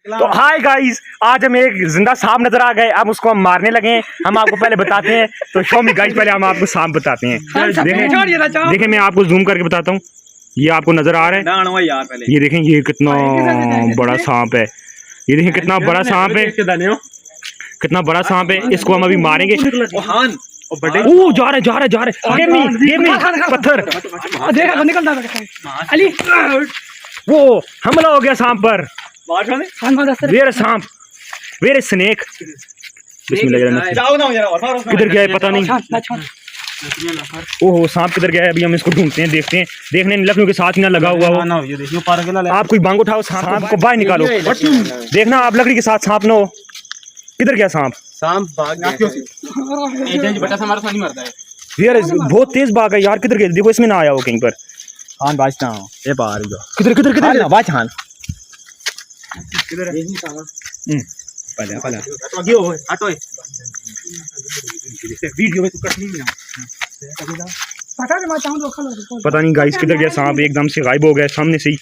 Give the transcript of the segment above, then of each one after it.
तो hi guys, आज हम एक जिंदा सांप नजर आ गए। अब उसको हम मारने लगे। हम आपको पहले बताते हैं। तो शो में गाइस, पहले हम आपको सांप बताते हैं। देखें मैं आपको जूम करके बताता हूँ। ये आपको नजर आ रहा है? ये देखें, ये कितना बड़ा सांप है। ये देखें कितना बड़ा सांप है, कितना बड़ा सांप है। इसको हम अभी मारेंगे। ओ जा रहे पत्थर। वो हमला हो गया सांप पर। Where snake. किधर गया है पता नहीं। ओहो, सांप किधर गया है? अभी हम इसको ढूंढते हैं, देखते हैं। देखने लकड़ियों के साथ ही ना लगा हुआ हो। आप कोई बांग उठाओ, सांप को बाहर निकालो। देखना आप लकड़ी के साथ सांप ना हो। किधर गया सांप? बहुत तेज भागा यार। किधर गया? देखो इसमें ना आया हो कहीं पर। किधर पता नहीं गाइस, किधर गया सांप? एकदम से गायब हो गया सामने से ही।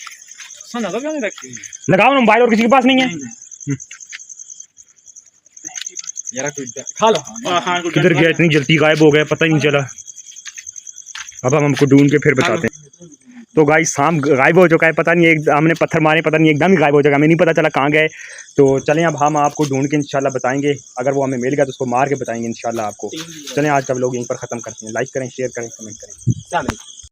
लगाओ ना मोबाइल, और किसी के पास नहीं है। किधर गया? इतनी जल्दी गायब हो गया, पता ही नहीं चला। अब हम हमको ढूंढ के फिर बताते हैं। तो गाइस, सांप गायब हो चुका है। पता नहीं, एक हमने पत्थर मारे, पता नहीं एकदम ही गायब हो चुका। हमें नहीं पता चला कहाँ गए। तो चलें अब हम आपको ढूंढ के इंशाल्लाह बताएंगे। अगर वो हमें मिल गया तो उसको मार के बताएंगे इंशाल्लाह आपको। चलें आज का व्लॉग यहीं पर ख़त्म करते हैं। लाइक करें, शेयर करें, कमेंट करें।